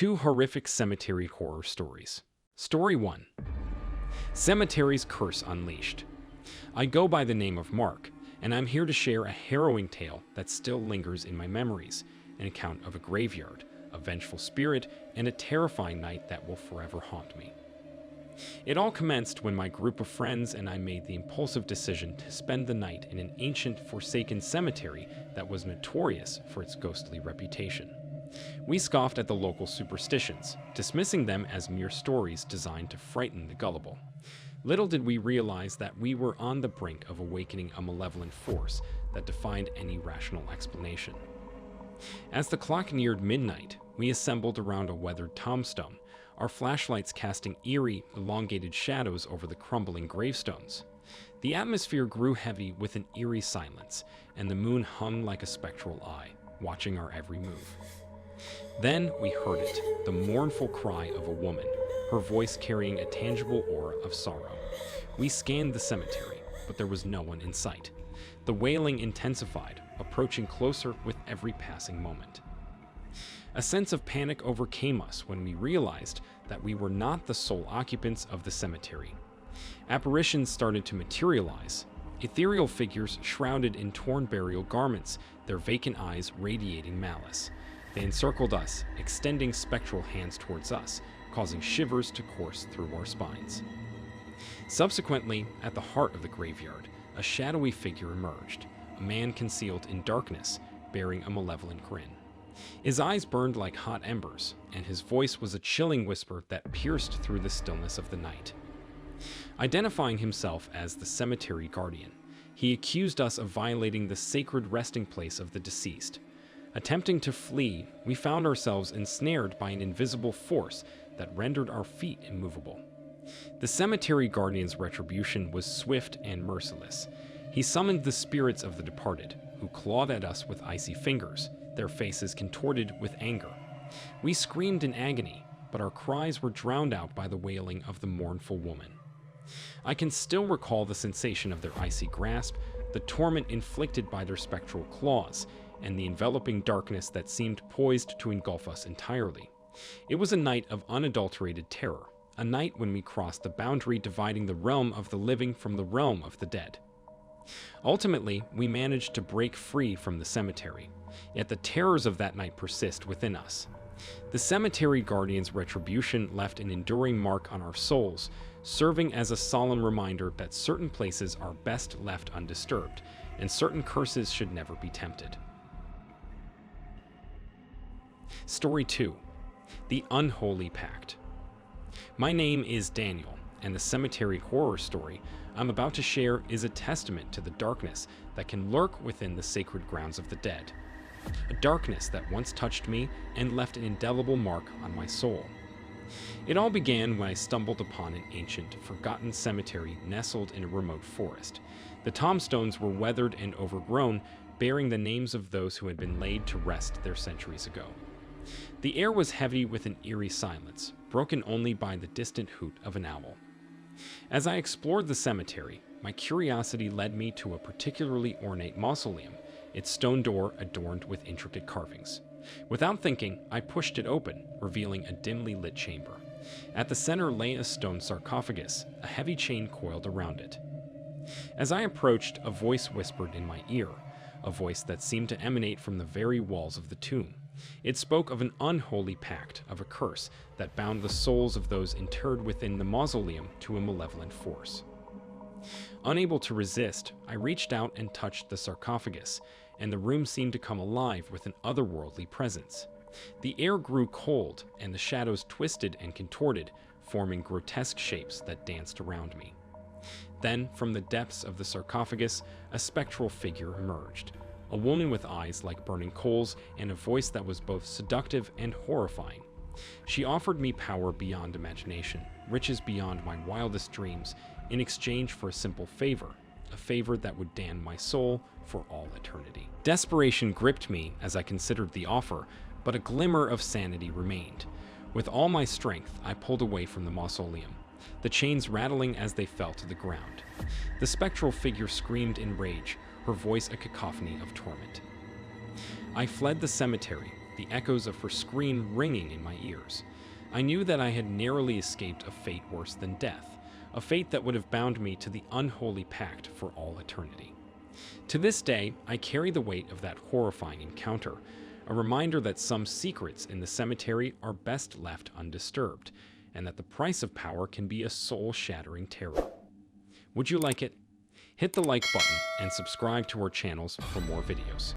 Two horrific cemetery horror stories. Story 1. Cemetery's Curse Unleashed. I go by the name of Mark, and I'm here to share a harrowing tale that still lingers in my memories, an account of a graveyard, a vengeful spirit, and a terrifying night that will forever haunt me. It all commenced when my group of friends and I made the impulsive decision to spend the night in an ancient, forsaken cemetery that was notorious for its ghostly reputation. We scoffed at the local superstitions, dismissing them as mere stories designed to frighten the gullible. Little did we realize that we were on the brink of awakening a malevolent force that defied any rational explanation. As the clock neared midnight, we assembled around a weathered tombstone, our flashlights casting eerie, elongated shadows over the crumbling gravestones. The atmosphere grew heavy with an eerie silence, and the moon hung like a spectral eye, watching our every move. Then we heard it, the mournful cry of a woman, her voice carrying a tangible aura of sorrow. We scanned the cemetery, but there was no one in sight. The wailing intensified, approaching closer with every passing moment. A sense of panic overcame us when we realized that we were not the sole occupants of the cemetery. Apparitions started to materialize, ethereal figures shrouded in torn burial garments, their vacant eyes radiating malice. They encircled us, extending spectral hands towards us, causing shivers to course through our spines. Subsequently, at the heart of the graveyard, a shadowy figure emerged, a man concealed in darkness, bearing a malevolent grin. His eyes burned like hot embers, and his voice was a chilling whisper that pierced through the stillness of the night. Identifying himself as the cemetery guardian, he accused us of violating the sacred resting place of the deceased. Attempting to flee, we found ourselves ensnared by an invisible force that rendered our feet immovable. The cemetery guardian's retribution was swift and merciless. He summoned the spirits of the departed, who clawed at us with icy fingers, their faces contorted with anger. We screamed in agony, but our cries were drowned out by the wailing of the mournful woman. I can still recall the sensation of their icy grasp, the torment inflicted by their spectral claws, and the enveloping darkness that seemed poised to engulf us entirely. It was a night of unadulterated terror, a night when we crossed the boundary dividing the realm of the living from the realm of the dead. Ultimately, we managed to break free from the cemetery, yet the terrors of that night persist within us. The cemetery guardian's retribution left an enduring mark on our souls, serving as a solemn reminder that certain places are best left undisturbed, and certain curses should never be tempted. Story 2. The Unholy Pact. My name is Daniel, and the cemetery horror story I'm about to share is a testament to the darkness that can lurk within the sacred grounds of the dead. A darkness that once touched me and left an indelible mark on my soul. It all began when I stumbled upon an ancient, forgotten cemetery nestled in a remote forest. The tombstones were weathered and overgrown, bearing the names of those who had been laid to rest there centuries ago. The air was heavy with an eerie silence, broken only by the distant hoot of an owl. As I explored the cemetery, my curiosity led me to a particularly ornate mausoleum, its stone door adorned with intricate carvings. Without thinking, I pushed it open, revealing a dimly lit chamber. At the center lay a stone sarcophagus, a heavy chain coiled around it. As I approached, a voice whispered in my ear, a voice that seemed to emanate from the very walls of the tomb. It spoke of an unholy pact, of a curse that bound the souls of those interred within the mausoleum to a malevolent force. Unable to resist, I reached out and touched the sarcophagus, and the room seemed to come alive with an otherworldly presence. The air grew cold, and the shadows twisted and contorted, forming grotesque shapes that danced around me. Then, from the depths of the sarcophagus, a spectral figure emerged. A woman with eyes like burning coals and a voice that was both seductive and horrifying. She offered me power beyond imagination, riches beyond my wildest dreams, in exchange for a simple favor, a favor that would damn my soul for all eternity. Desperation gripped me as I considered the offer, but a glimmer of sanity remained. With all my strength, I pulled away from the mausoleum, the chains rattling as they fell to the ground. The spectral figure screamed in rage, her voice a cacophony of torment. I fled the cemetery, the echoes of her scream ringing in my ears. I knew that I had narrowly escaped a fate worse than death, a fate that would have bound me to the unholy pact for all eternity. To this day, I carry the weight of that horrifying encounter, a reminder that some secrets in the cemetery are best left undisturbed, and that the price of power can be a soul-shattering terror. Would you like it? Hit the like button and subscribe to our channels for more videos.